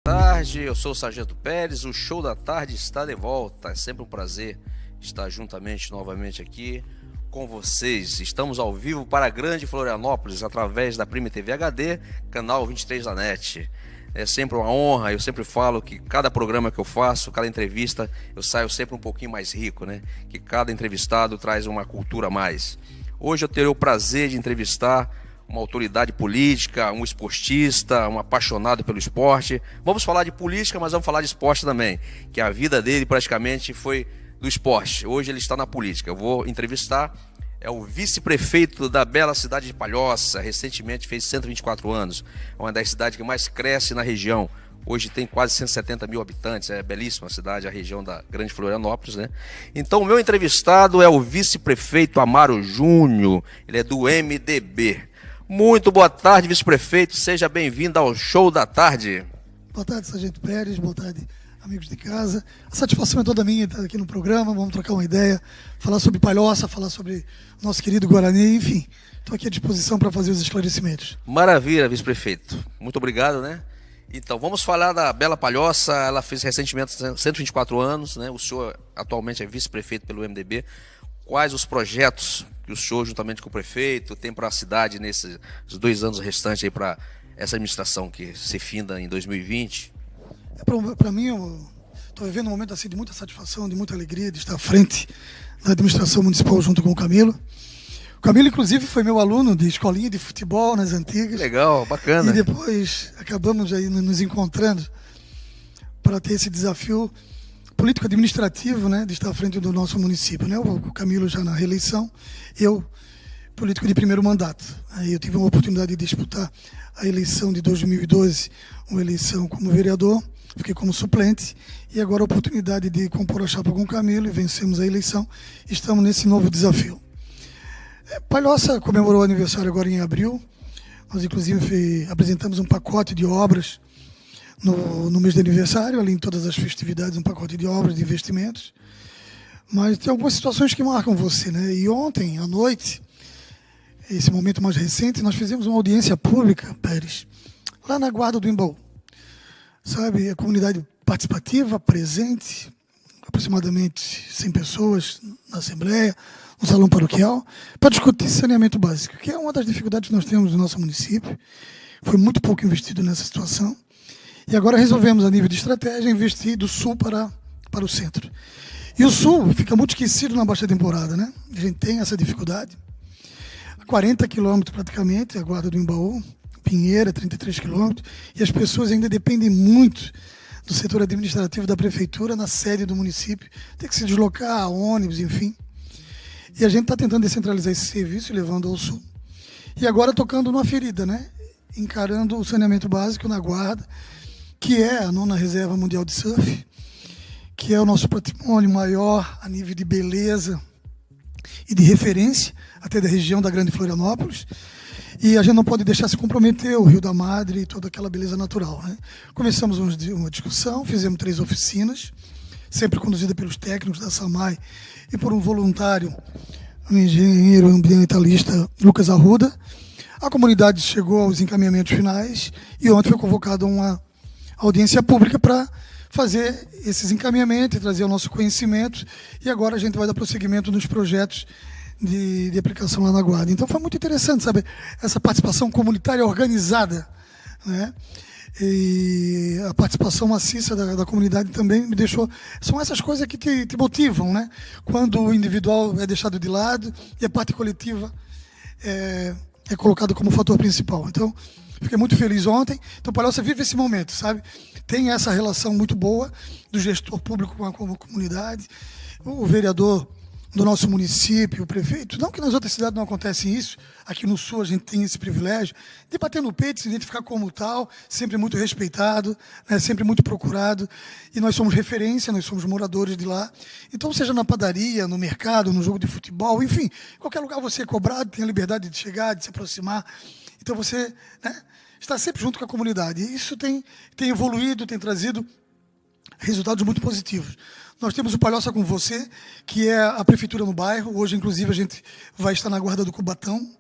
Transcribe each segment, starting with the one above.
Tarde, eu sou o Sargento Pérez, o Show da Tarde está de volta. É sempre um prazer estar juntamente novamente aqui com vocês. Estamos ao vivo para a Grande Florianópolis através da Prime TV HD, canal 23 da NET. É sempre uma honra, eu sempre falo que cada programa que eu faço, cada entrevista, eu saio sempre um pouquinho mais rico, né? Que cada entrevistado traz uma cultura a mais. Hoje eu terei o prazer de entrevistar uma autoridade política, um esportista, um apaixonado pelo esporte. Vamos falar de política, mas vamos falar de esporte também, que a vida dele praticamente foi do esporte. Hoje ele está na política. Eu vou entrevistar o vice-prefeito da bela cidade de Palhoça, recentemente fez 124 anos, uma das cidades que mais cresce na região. Hoje tem quase 170 mil habitantes, é belíssima a cidade, a região da Grande Florianópolis, né? Então o meu entrevistado é o vice-prefeito Amaro Júnior, ele é do MDB. Muito boa tarde, vice-prefeito. Seja bem-vindo ao Show da Tarde. Boa tarde, Sargento Pérez. Boa tarde, amigos de casa. A satisfação é toda minha estar aqui no programa. Vamos trocar uma ideia, falar sobre Palhoça, falar sobre nosso querido Guarani. Enfim, estou aqui à disposição para fazer os esclarecimentos. Maravilha, vice-prefeito. Muito obrigado, né? Então, vamos falar da bela Palhoça. Ela fez recentemente 124 anos, né? O senhor atualmente é vice-prefeito pelo MDB. Quais os projetos que o senhor, juntamente com o prefeito, tem para a cidade nesses 2 anos restantes aí para essa administração que se finda em 2020? Para mim, eu estou vivendo um momento assim, de muita satisfação, de muita alegria de estar à frente da administração municipal junto com o Camilo. O Camilo, inclusive, foi meu aluno de escolinha de futebol nas antigas. Legal, bacana. E depois acabamos aí nos encontrando para ter esse desafio político-administrativo, né, de estar à frente do nosso município, né? O Camilo já na reeleição, eu, político de primeiro mandato. Aí eu tive uma oportunidade de disputar a eleição de 2012, uma eleição como vereador, fiquei como suplente, e agora a oportunidade de compor a chapa com o Camilo, e vencemos a eleição, estamos nesse novo desafio. Palhoça comemorou o aniversário agora em abril, nós inclusive apresentamos um pacote de obras no mês de aniversário, além de todas as festividades, um pacote de obras, de investimentos. Mas tem algumas situações que marcam você, né? E ontem, à noite, esse momento mais recente, nós fizemos uma audiência pública, Pérez, lá na Guarda do Embaú. Sabe, a comunidade participativa, presente, aproximadamente 100 pessoas na Assembleia, no Salão Paroquial, para discutir saneamento básico, que é uma das dificuldades que nós temos no nosso município. Foi muito pouco investido nessa situação. E agora resolvemos, a nível de estratégia, investir do sul para o centro. E o sul fica muito esquecido na baixa temporada, né? A gente tem essa dificuldade. A 40 quilômetros praticamente, a Guarda do Embaú, Pinheira, 33 quilômetros, e as pessoas ainda dependem muito do setor administrativo da prefeitura, na sede do município, tem que se deslocar a ônibus, enfim. E a gente está tentando descentralizar esse serviço, levando ao sul. E agora tocando numa ferida, né? Encarando o saneamento básico na Guarda, que é a 9ª Reserva Mundial de Surf, que é o nosso patrimônio maior a nível de beleza e de referência, até da região da Grande Florianópolis. E a gente não pode deixar se comprometer o Rio da Madre e toda aquela beleza natural, né? Começamos uma discussão, fizemos 3 oficinas, sempre conduzida pelos técnicos da SAMAI e por um voluntário, um engenheiro ambientalista, Lucas Arruda. A comunidade chegou aos encaminhamentos finais e ontem foi convocada uma audiência pública para fazer esses encaminhamentos e trazer o nosso conhecimento, e agora a gente vai dar prosseguimento nos projetos de aplicação lá na Guarda. Então foi muito interessante, sabe, essa participação comunitária organizada, né? E a participação maciça da comunidade também me deixou... São essas coisas que te motivam, né? Quando o individual é deixado de lado e a parte coletiva é colocada como fator principal. Então, fiquei muito feliz ontem. Então, Palhoça vive esse momento, sabe? Tem essa relação muito boa do gestor público com a comunidade, o vereador do nosso município, o prefeito. Não que nas outras cidades não acontece isso, aqui no Sul a gente tem esse privilégio de bater no peito, se identificar como tal, sempre muito respeitado, né? Sempre muito procurado, e nós somos referência, nós somos moradores de lá. Então, seja na padaria, no mercado, no jogo de futebol, enfim, em qualquer lugar você é cobrado, tem a liberdade de chegar, de se aproximar. Então você, né, está sempre junto com a comunidade. E isso tem evoluído, tem trazido resultados muito positivos. Nós temos o Palhoça com Você, que é a prefeitura no bairro. Hoje, inclusive, a gente vai estar na Guarda do Cubatão,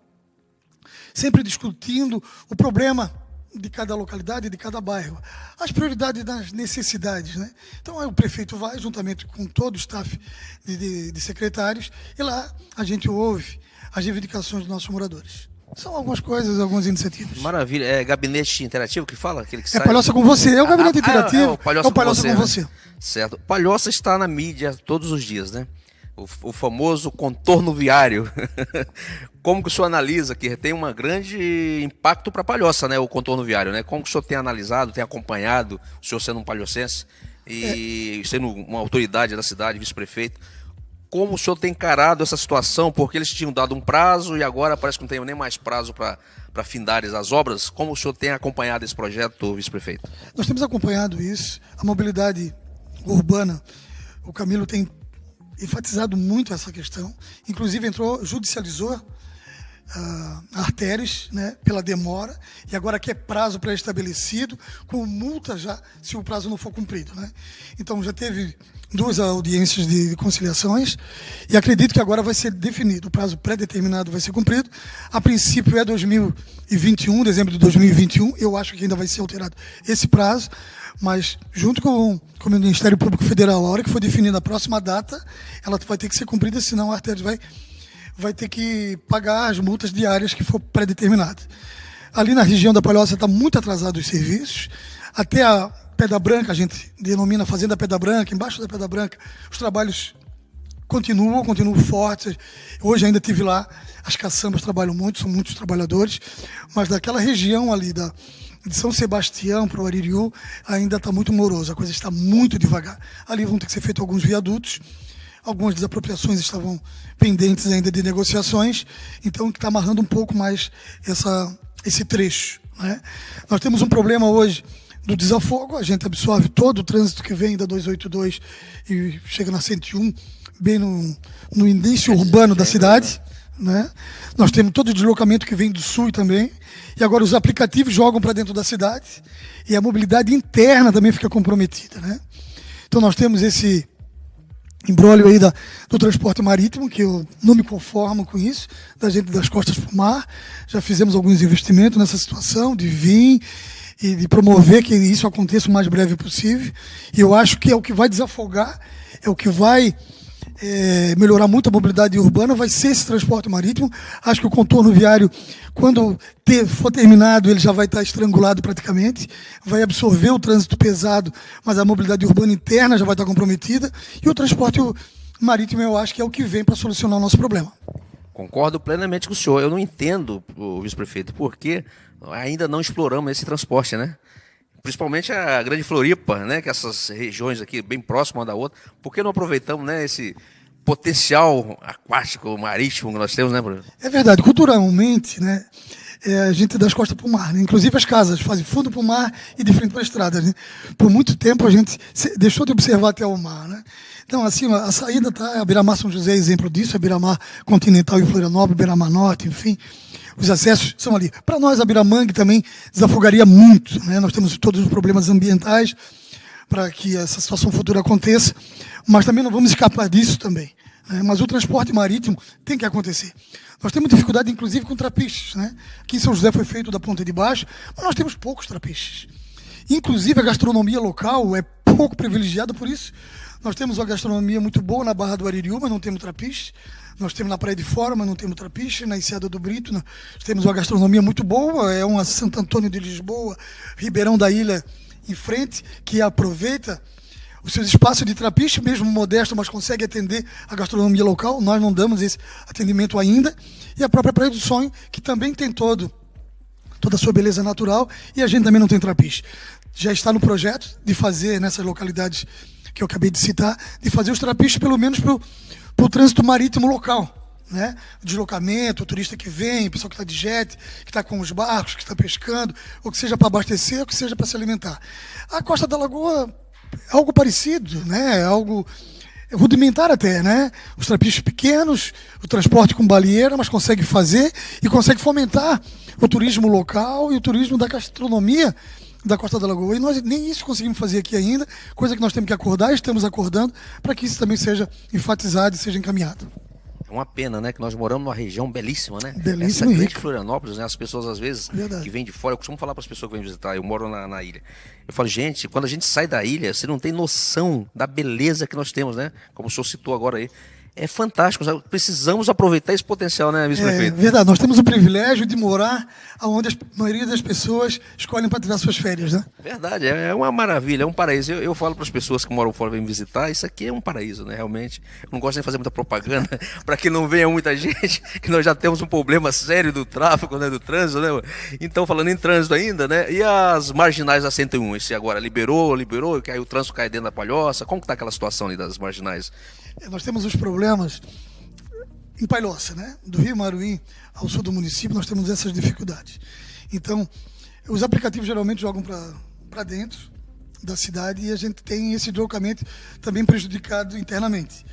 sempre discutindo o problema de cada localidade, de cada bairro, as prioridades das necessidades, né? Então, o prefeito vai, juntamente com todo o staff de secretários, e lá a gente ouve as reivindicações dos nossos moradores. São algumas coisas, algumas iniciativas. Maravilha. É gabinete interativo que fala? Aquele que sai? Palhoça com você. É o gabinete interativo. É o Palhoça com você. Né? Certo. Palhoça está na mídia todos os dias, né? O famoso contorno viário. Como que o senhor analisa que tem um grande impacto para Palhoça, né? O contorno viário, né? Como que o senhor tem analisado, tem acompanhado, o senhor sendo um palhocense e sendo uma autoridade da cidade, vice-prefeito, como o senhor tem encarado essa situação? Porque eles tinham dado um prazo e agora parece que não tem nem mais prazo para findares as obras. Como o senhor tem acompanhado esse projeto, vice-prefeito? Nós temos acompanhado isso. A mobilidade urbana, o Camilo tem enfatizado muito essa questão. Inclusive judicializou artérias, né, pela demora, e agora quer prazo pré-estabelecido, com multa já, se o prazo não for cumprido, né? Então já teve 2 audiências de conciliações e acredito que agora vai ser definido, o prazo pré-determinado vai ser cumprido. A princípio é 2021, dezembro de 2021, eu acho que ainda vai ser alterado esse prazo, mas junto com o Ministério Público Federal, a hora que for definida a próxima data, ela vai ter que ser cumprida, senão a artéria vai ter que pagar as multas diárias que for pré-determinado. Ali na região da Palhoça está muito atrasado os serviços, até a Pedra Branca, a gente denomina Fazenda Pedra Branca, embaixo da Pedra Branca, os trabalhos continuam fortes. Hoje ainda estive lá, as caçambas trabalham muito, são muitos trabalhadores, mas daquela região ali de São Sebastião para o Aririú ainda está muito moroso, a coisa está muito devagar. Ali vão ter que ser feitos alguns viadutos, algumas desapropriações estavam pendentes ainda de negociações, então está amarrando um pouco mais esse trecho, né? Nós temos um problema hoje do desafogo, a gente absorve todo o trânsito que vem da 282 e chega na 101, bem no início urbano da cidade, né? Nós temos todo o deslocamento que vem do sul também, e agora os aplicativos jogam para dentro da cidade, e a mobilidade interna também fica comprometida, né? Então nós temos esse imbróglio aí do transporte marítimo, que eu não me conformo com isso, da gente das costas para o mar. Já fizemos alguns investimentos nessa situação, de vir e de promover que isso aconteça o mais breve possível. E eu acho que é o que vai desafogar, é o que vai melhorar muito a mobilidade urbana, vai ser esse transporte marítimo. Acho que o contorno viário, quando for terminado, ele já vai estar estrangulado praticamente, vai absorver o trânsito pesado, mas a mobilidade urbana interna já vai estar comprometida, e o transporte marítimo eu acho que é o que vem para solucionar o nosso problema. Concordo plenamente com o senhor. Eu não entendo, o vice-prefeito, por que ainda não exploramos esse transporte, né? Principalmente a Grande Floripa, né? Que essas regiões aqui bem próximas uma da outra. Por que não aproveitamos, né, esse potencial aquático, marítimo que nós temos, né, Bruno? É verdade. Culturalmente, né, a gente das costas para o mar, né? Inclusive as casas fazem fundo para o mar e de frente para a estrada, né? Por muito tempo a gente deixou de observar até o mar, né? Então, assim, a saída está... A Beira-Mar São José é exemplo disso, a Beira-Mar Continental e Florianópolis, Beira-Mar Norte, enfim... Os acessos são ali. Para nós, a Biramangue também desafogaria muito, né? Nós temos todos os problemas ambientais para que essa situação futura aconteça, mas também não vamos escapar disso também, né? Mas o transporte marítimo tem que acontecer. Nós temos dificuldade, inclusive, com trapiches, né? Aqui em São José foi feito da ponta de baixo, mas nós temos poucos trapiches. Inclusive, a gastronomia local é pouco privilegiada por isso. Nós temos uma gastronomia muito boa na Barra do Aririú, mas não temos trapiche. Nós temos na Praia de Fora, mas não temos trapiche. Na Enseada do Brito, nós temos uma gastronomia muito boa. É uma Santo Antônio de Lisboa, Ribeirão da Ilha em frente, que aproveita os seus espaços de trapiche, mesmo modesto, mas consegue atender a gastronomia local. Nós não damos esse atendimento ainda. E a própria Praia do Sonho, que também tem toda a sua beleza natural, e a gente também não tem trapiche. Já está no projeto de fazer, nessas localidades que eu acabei de citar, de fazer os trapiches pelo menos para o trânsito marítimo local, né? O deslocamento, o turista que vem, o pessoal que está de jet, que está com os barcos, que está pescando, ou que seja para abastecer, ou que seja para se alimentar. A Costa da Lagoa é algo parecido, né? É algo rudimentar até, né? Os trapiches pequenos, o transporte com baleeira, mas consegue fazer e consegue fomentar o turismo local e o turismo da gastronomia da Costa da Lagoa. E nós nem isso conseguimos fazer aqui ainda, coisa que nós temos que acordar, estamos acordando, para que isso também seja enfatizado e seja encaminhado. uma pena, né, que nós moramos numa região belíssima, né? Belíssima e Essa grande rica. Florianópolis, né? As pessoas às vezes Verdade. que vêm de fora, eu costumo falar para as pessoas que vêm visitar, eu moro na ilha. Eu falo, gente, quando a gente sai da ilha, você não tem noção da beleza que nós temos, né? Como o senhor citou agora aí. É fantástico, sabe? Precisamos aproveitar esse potencial, né, vice-prefeito? É verdade, nós temos o privilégio de morar onde a maioria das pessoas escolhem para tirar suas férias, né? Verdade, é uma maravilha, é um paraíso. Eu falo para as pessoas que moram fora e vêm visitar, isso aqui é um paraíso, né? Realmente. Eu não gosto nem de fazer muita propaganda para que não venha muita gente, que nós já temos um problema sério do tráfego, né? Do trânsito, né? Então, falando em trânsito ainda, né? E as marginais da 101? Esse agora liberou, que aí o trânsito cai dentro da Palhoça. Como que tá aquela situação ali das marginais? Nós temos os problemas em Palhoça, né? Do Rio Maruim ao sul do município, nós temos essas dificuldades. Então, os aplicativos geralmente jogam para dentro da cidade e a gente tem esse deslocamento também prejudicado internamente.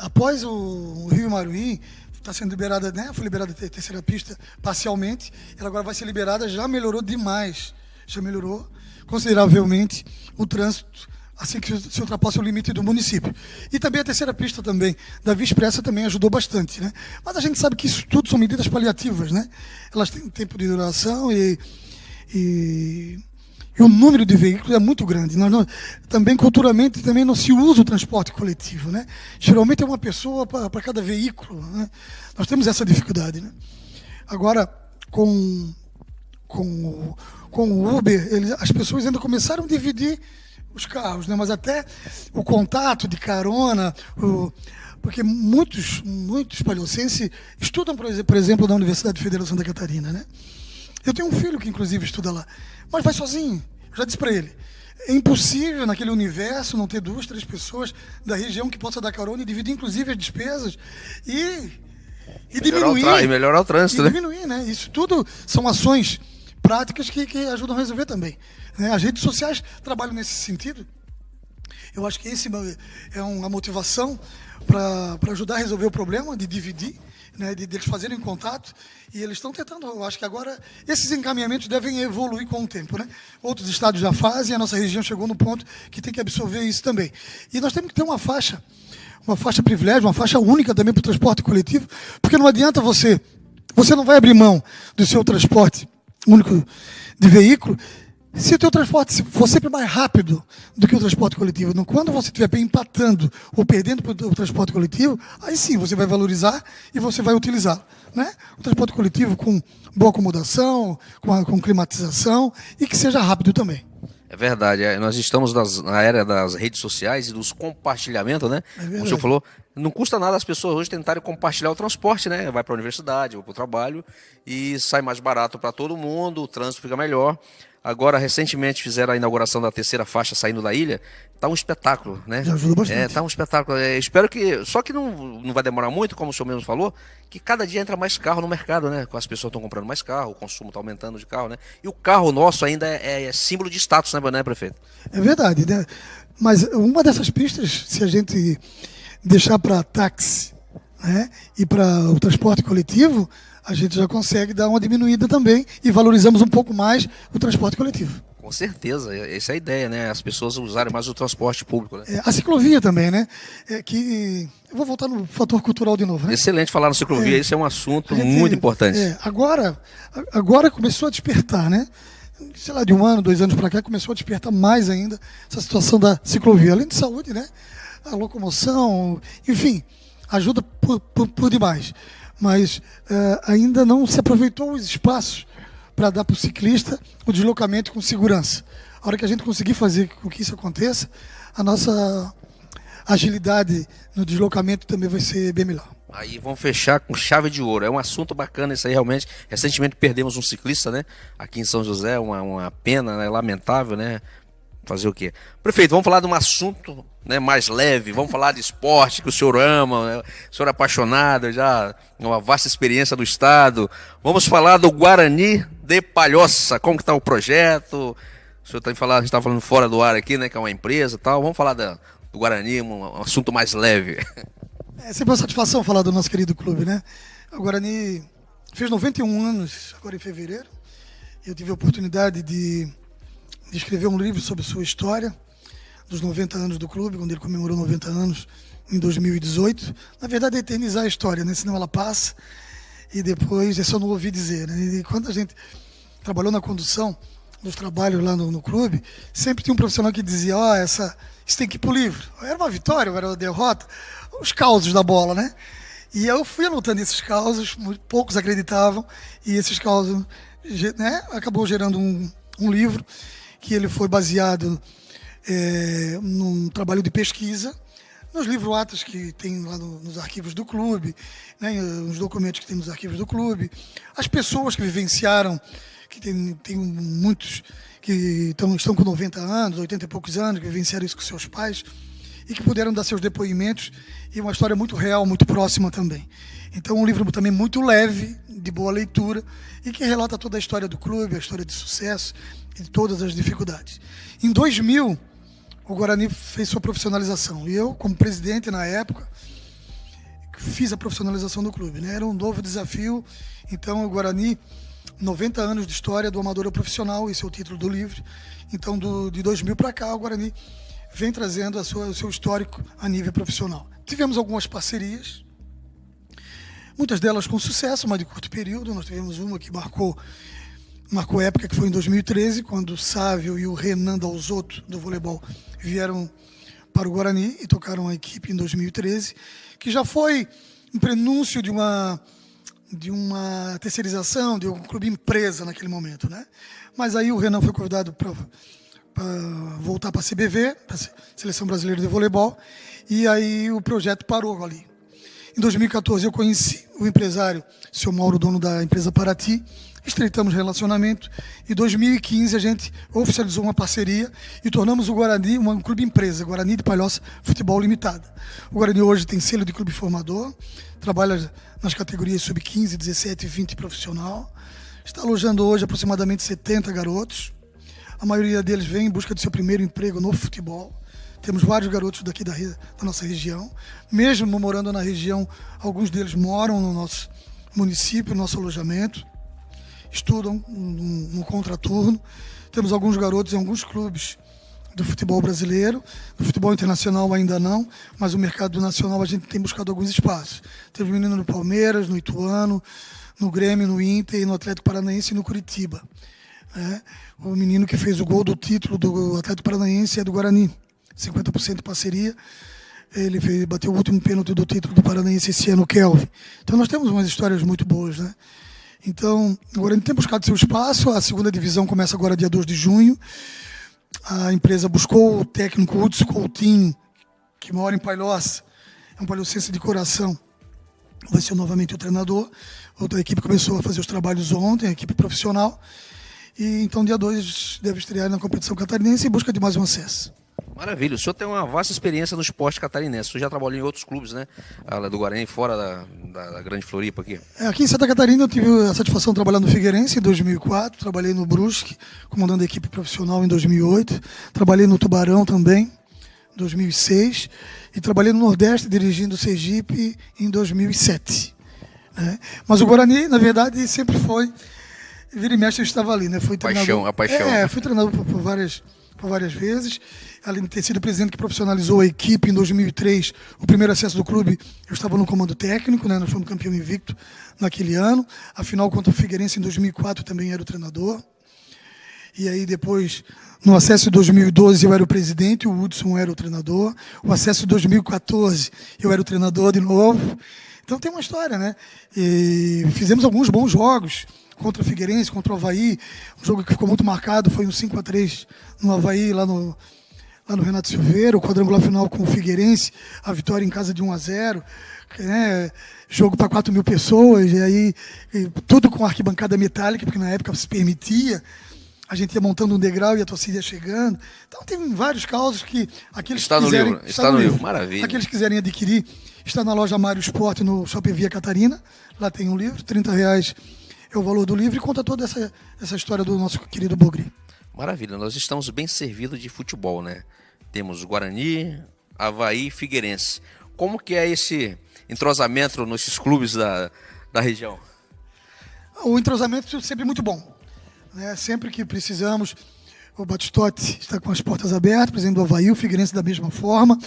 Após o Rio Maruim, está sendo liberada, né? Foi liberada a terceira pista parcialmente, ela agora vai ser liberada, já melhorou demais, já melhorou consideravelmente o trânsito assim que se ultrapassa o limite do município. E também a terceira pista também, da Via Expressa, também ajudou bastante, né? Mas a gente sabe que isso tudo são medidas paliativas, né? Elas têm tempo de duração e o número de veículos é muito grande. Também, culturalmente, também não se usa o transporte coletivo, né? Geralmente é uma pessoa para cada veículo, né? Nós temos essa dificuldade, né? Agora, com o Uber, as pessoas ainda começaram a dividir os carros, né? Mas até o contato de carona, porque muitos palhocenses estudam, por exemplo, na Universidade Federal de Santa Catarina, né? Eu tenho um filho que, inclusive, estuda lá, mas vai sozinho. Eu já disse para ele, é impossível naquele universo não ter 2, 3 pessoas da região que possa dar carona e dividir, inclusive, as despesas e diminuir. E melhorar o trânsito, né? Diminuir, né? Isso tudo são ações práticas que ajudam a resolver também, né? As redes sociais trabalham nesse sentido. Eu acho que esse é uma motivação para ajudar a resolver o problema, de dividir, né, de eles fazerem contato, e eles estão tentando. Eu acho que agora esses encaminhamentos devem evoluir com o tempo, né? Outros estados já fazem, a nossa região chegou no ponto que tem que absorver isso também. E nós temos que ter uma faixa privilégio, uma faixa única também para o transporte coletivo, porque não adianta você não vai abrir mão do seu transporte único de veículo se o teu transporte for sempre mais rápido do que o transporte coletivo. Então, quando você estiver empatando ou perdendo para o transporte coletivo, aí sim você vai valorizar e você vai utilizá-lo, né? O transporte coletivo com boa acomodação, com climatização e que seja rápido também. É verdade, nós estamos na era das redes sociais e dos compartilhamentos, né? Como o senhor falou, não custa nada as pessoas hoje tentarem compartilhar o transporte, né? Vai para a universidade, vai para o trabalho e sai mais barato para todo mundo, o trânsito fica melhor. Agora, recentemente fizeram a inauguração da terceira faixa saindo da ilha. Tá um espetáculo, né? Já ajuda bastante. Tá um espetáculo. Espero que... Só que não vai demorar muito, como o senhor mesmo falou, que cada dia entra mais carro no mercado, né? As pessoas estão comprando mais carro, o consumo está aumentando de carro, né? E o carro nosso ainda é símbolo de status, né, prefeito? É verdade, né? Mas uma dessas pistas, se a gente deixar para táxi, né, e para o transporte coletivo, a gente já consegue dar uma diminuída também e valorizamos um pouco mais o transporte coletivo. Com certeza, essa é a ideia, né? As pessoas usarem mais o transporte público, né? A ciclovia também, né? Eu vou voltar no fator cultural de novo, né? Excelente falar na ciclovia, esse é um assunto muito importante. Agora começou a despertar, né? Sei lá, de 1 ano, 2 anos para cá, começou a despertar mais ainda essa situação da ciclovia. Além de saúde, né? A locomoção, enfim, ajuda por demais. Mas ainda não se aproveitou os espaços para dar para o ciclista o deslocamento com segurança. A hora que a gente conseguir fazer com que isso aconteça, a nossa agilidade no deslocamento também vai ser bem melhor. Aí vamos fechar com chave de ouro. É um assunto bacana isso aí, realmente. Recentemente perdemos um ciclista, né? Aqui em São José, uma pena, né? Lamentável, né? Fazer o quê? Prefeito, vamos falar de um assunto, né, mais leve, vamos falar de esporte que o senhor ama, né? O senhor é apaixonado, já uma vasta experiência do estado. Vamos falar do Guarani de Palhoça, como que está o projeto? O senhor a gente está falando fora do ar aqui, né, que é uma empresa e tal. Vamos falar do Guarani, um assunto mais leve. É sempre uma satisfação falar do nosso querido clube, né? O Guarani fez 91 anos agora em fevereiro. Eu tive a oportunidade de escrever um livro sobre sua história, dos 90 anos do clube, quando ele comemorou 90 anos em 2018. Na verdade, é eternizar a história, né? Senão ela passa e depois é só não ouvir dizer, né? E quando a gente trabalhou na condução dos trabalhos lá no clube, sempre tinha um profissional que dizia, isso tem que ir pro livro. Era uma vitória, era uma derrota, os causos da bola, né? E eu fui anotando esses causos, poucos acreditavam, e esses causos, né, acabou gerando um livro, que ele foi baseado num trabalho de pesquisa, nos livros-atas que tem lá nos arquivos do clube, né, os documentos que tem nos arquivos do clube, as pessoas que vivenciaram, que tem muitos que estão com 90 anos, 80 e poucos anos, que vivenciaram isso com seus pais e que puderam dar seus depoimentos, e uma história muito real, muito próxima também. Então, um livro também muito leve, de boa leitura, e que relata toda a história do clube, a história de sucesso e de todas as dificuldades. Em 2000, o Guarani fez sua profissionalização, e eu, como presidente na época, fiz a profissionalização do clube, né? Era um novo desafio. Então, o Guarani, 90 anos de história do amador ao profissional, esse é o título do livro. Então, de 2000 para cá, o Guarani vem trazendo o seu histórico a nível profissional. Tivemos algumas parcerias, muitas delas com sucesso, mas de curto período. Nós tivemos uma que marcou época, que foi em 2013, quando o Sávio e o Renan Dalzotto, do voleibol, vieram para o Guarani e tocaram a equipe em 2013, que já foi um prenúncio de uma terceirização, de um clube empresa naquele momento, né? Mas aí o Renan foi convidado para voltar para a CBV, para a Seleção Brasileira de Voleibol, e aí o projeto parou ali. Em 2014 eu conheci o empresário, o seu Mauro, dono da empresa Paraty, estreitamos relacionamento, e em 2015 a gente oficializou uma parceria e tornamos o Guarani um clube empresa, Guarani de Palhoça Futebol Limitada. O Guarani hoje tem selo de clube formador, trabalha nas categorias sub-15, 17 e 20 profissional, está alojando hoje aproximadamente 70 garotos. A maioria deles vem em busca de seu primeiro emprego no futebol. Temos vários garotos daqui da nossa região. Mesmo morando na região, alguns deles moram no nosso município, no nosso alojamento. Estudam no contraturno. Temos alguns garotos em alguns clubes do futebol brasileiro. Do futebol internacional ainda não, mas o mercado nacional a gente tem buscado alguns espaços. Teve menino no Palmeiras, no Ituano, no Grêmio, no Inter, no Atlético Paranaense e no Curitiba. O menino que fez o gol do título do Atlético Paranaense é do Guarani, 50% de parceria. Ele bateu o último pênalti do título do Paranaense esse ano, o Kelvin. Então nós temos umas histórias muito boas, né? Então, o Guarani tem buscado seu espaço. A segunda divisão começa agora dia 2 de junho. A empresa buscou o técnico Hudson Coutinho, que mora em Palhoça, é um palhocense de coração. Vai ser novamente o treinador. Outra equipe começou a fazer os trabalhos ontem, a equipe profissional. E então, dia 2, deve estrear na competição catarinense em busca de mais um acesso. Maravilha. O senhor tem uma vasta experiência no esporte catarinense. O senhor já trabalhou em outros clubes, né? Do Guarani, fora da Grande Floripa aqui. Aqui em Santa Catarina eu tive a satisfação de trabalhar no Figueirense em 2004. Trabalhei no Brusque, comandando a equipe profissional em 2008. Trabalhei no Tubarão também, em 2006. E trabalhei no Nordeste, dirigindo o Sergipe, em 2007. Mas o Guarani, na verdade, sempre foi... Vira e mexe, eu estava ali, né? Fui treinador, a paixão. Fui treinador por várias vezes. Além de ter sido presidente que profissionalizou a equipe em 2003, o primeiro acesso do clube, eu estava no comando técnico, né? Nós fomos campeão invicto naquele ano. A final contra o Figueirense em 2004 também era o treinador. E aí depois, no acesso de 2012, eu era o presidente, o Hudson era o treinador. O acesso de 2014, eu era o treinador de novo. Então tem uma história, né? E fizemos alguns bons jogos contra o Figueirense, contra o Avaí. Um jogo que ficou muito marcado foi um 5-3 no Avaí, lá no Renato Silveira, o quadrangular final com o Figueirense, a vitória em casa de 1-0, né? Jogo para 4 mil pessoas, e aí tudo com arquibancada metálica, porque na época se permitia. A gente ia montando um degrau e a torcida ia chegando. Então tem vários causos que aqueles está que quiserem... Está no livro, maravilha. Aqueles que quiserem adquirir, está na loja Mário Sport, no Shopping Via Catarina. Lá tem um livro, R$30 é o valor do livro, e conta toda essa história do nosso querido Bugre. Maravilha, nós estamos bem servidos de futebol, né? Temos Guarani, Avaí e Figueirense. Como que é esse entrosamento nesses clubes da região? O entrosamento é sempre muito bom, né? Sempre que precisamos, o Batistotti está com as portas abertas, presidente do Avaí, o Figueirense da mesma forma.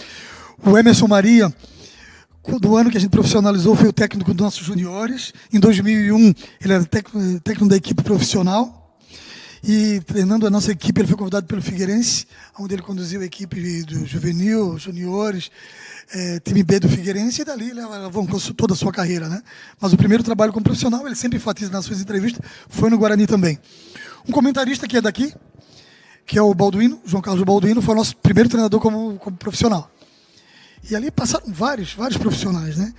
O Emerson Maria, do ano que a gente profissionalizou, foi o técnico dos nossos juniores. Em 2001, ele era técnico da equipe profissional. E treinando a nossa equipe, ele foi convidado pelo Figueirense, onde ele conduziu a equipe do juvenil, juniores, time B do Figueirense, e dali ele alavancou toda a sua carreira, né? Mas o primeiro trabalho como profissional, ele sempre enfatiza nas suas entrevistas, foi no Guarani também. Um comentarista que é daqui, que é o Balduino, João Carlos Balduino, foi o nosso primeiro treinador como profissional. E ali passaram vários profissionais, né?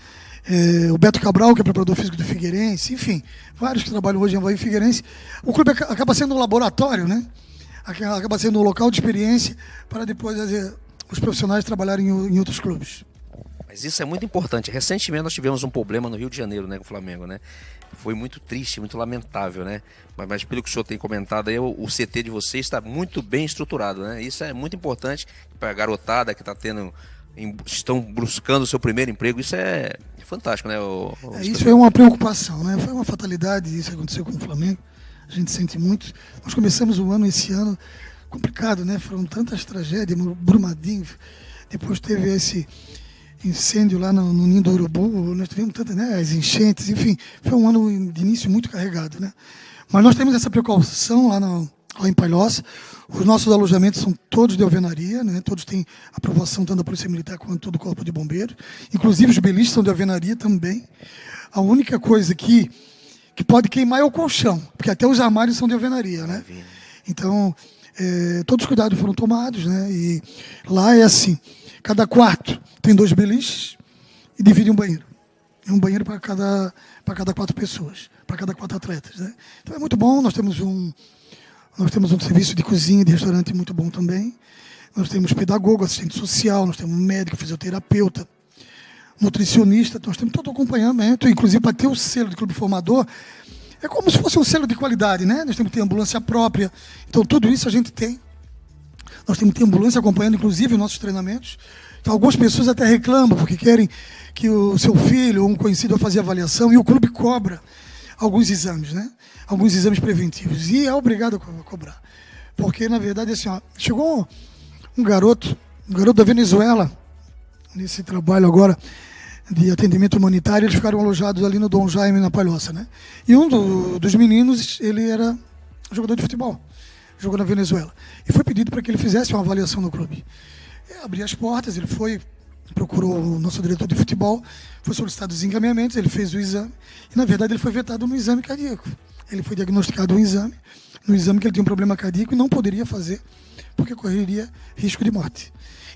O Beto Cabral, que é preparador físico do Figueirense, enfim, vários que trabalham hoje em Avaí Figueirense. O clube acaba sendo um laboratório, né? Acaba sendo um local de experiência para depois os profissionais trabalharem em outros clubes. Mas isso é muito importante. Recentemente nós tivemos um problema no Rio de Janeiro, né, com o Flamengo, né? Foi muito triste, muito lamentável, né? Mas pelo que o senhor tem comentado aí, o CT de vocês está muito bem estruturado, né? Isso é muito importante para a garotada que está estão buscando o seu primeiro emprego. Isso é fantástico, né? Isso é uma preocupação, né? Foi uma fatalidade isso que aconteceu com o Flamengo. A gente sente muito. Nós começamos o ano, esse ano, complicado, né? Foram tantas tragédias, Brumadinho, depois teve esse incêndio lá no Ninho do Urubu, nós tivemos tantas, né? As enchentes, enfim, foi um ano de início muito carregado, né? Mas nós temos essa precaução lá em Palhoça. Os nossos alojamentos são todos de alvenaria, né? Todos têm aprovação tanto da Polícia Militar quanto do Corpo de Bombeiros. Inclusive os beliches são de alvenaria também. A única coisa que pode queimar é o colchão, porque até os armários são de alvenaria, né? Então, todos os cuidados foram tomados, né? E lá é assim, cada quarto tem 2 beliches e divide um banheiro. Um banheiro para cada 4 pessoas, para cada 4 atletas, né? Então é muito bom. Nós temos um serviço de cozinha, de restaurante muito bom também. Nós temos pedagogo, assistente social, nós temos médico, fisioterapeuta, nutricionista, nós temos todo o acompanhamento, inclusive para ter o selo de clube formador, é como se fosse um selo de qualidade, né? Nós temos que ter ambulância própria, então tudo isso a gente tem. Nós temos que ter ambulância acompanhando, inclusive, os nossos treinamentos. Então, algumas pessoas até reclamam, porque querem que o seu filho ou um conhecido vá fazer avaliação, e o clube cobra alguns exames, né? Alguns exames preventivos, e é obrigado a cobrar. Porque, na verdade, assim, chegou um garoto da Venezuela, nesse trabalho agora de atendimento humanitário, eles ficaram alojados ali no Dom Jaime, na Palhoça, né? E um dos meninos, ele era jogador de futebol, jogou na Venezuela. E foi pedido para que ele fizesse uma avaliação no clube. Abri as portas, ele procurou o nosso diretor de futebol, foi solicitado os encaminhamentos, ele fez o exame, e na verdade ele foi vetado no exame cardíaco. Ele foi diagnosticado no exame que ele tinha um problema cardíaco e não poderia fazer, porque correria risco de morte.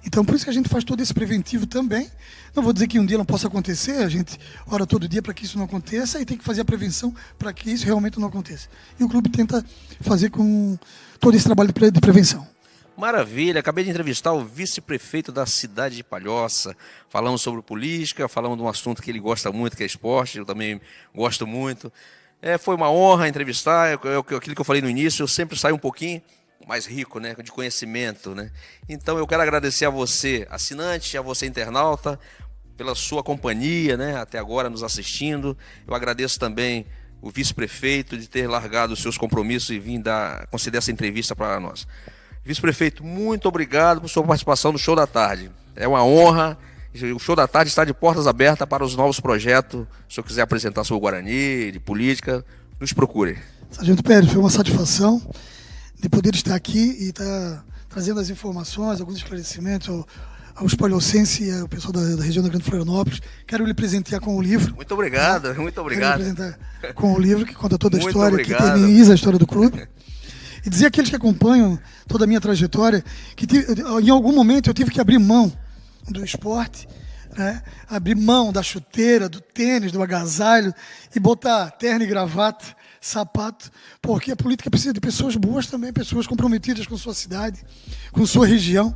Então, por isso que a gente faz todo esse preventivo também. Não vou dizer que um dia não possa acontecer, a gente ora todo dia para que isso não aconteça e tem que fazer a prevenção para que isso realmente não aconteça. E o clube tenta fazer com todo esse trabalho de prevenção. Maravilha, acabei de entrevistar o vice-prefeito da cidade de Palhoça. Falamos sobre política, falamos de um assunto que ele gosta muito, que é esporte, eu também gosto muito. Foi uma honra entrevistar, aquilo que eu falei no início, eu sempre saio um pouquinho mais rico, né, de conhecimento, né? Então eu quero agradecer a você, assinante, a você, internauta, pela sua companhia, né, até agora nos assistindo. Eu agradeço também o vice-prefeito de ter largado os seus compromissos e vir conceder essa entrevista para nós. Vice-prefeito, muito obrigado por sua participação no Show da Tarde. É uma honra. O Show da Tarde está de portas abertas para os novos projetos. Se o senhor quiser apresentar sobre o Guarani, de política, nos procure. Sargento Pérez, foi uma satisfação de poder estar aqui e estar trazendo as informações, alguns esclarecimentos aos palhocenses e ao pessoal da região da Grande Florianópolis. Quero lhe presentear com o livro. Muito obrigado, muito obrigado. Quero lhe presentar com o livro que conta toda a história, que eterniza a história do clube. E dizer àqueles que acompanham toda a minha trajetória que em algum momento eu tive que abrir mão do esporte, né? Abrir mão da chuteira, do tênis, do agasalho e botar terno e gravata, sapato, porque a política precisa de pessoas boas também, pessoas comprometidas com sua cidade, com sua região,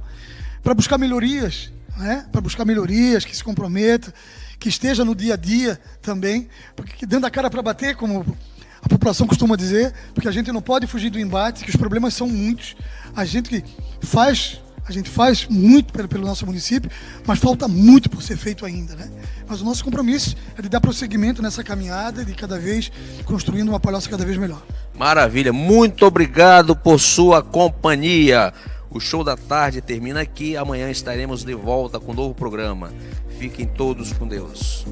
para buscar melhorias, né? Para buscar melhorias, que se comprometa, que esteja no dia a dia também, porque dando a cara para bater, como a população costuma dizer, porque a gente não pode fugir do embate, que os problemas são muitos. A gente faz muito pelo nosso município, mas falta muito por ser feito ainda, né? Mas o nosso compromisso é de dar prosseguimento nessa caminhada, de cada vez construindo uma Palhoça cada vez melhor. Maravilha, muito obrigado por sua companhia. O Show da Tarde termina aqui. Amanhã estaremos de volta com um novo programa. Fiquem todos com Deus.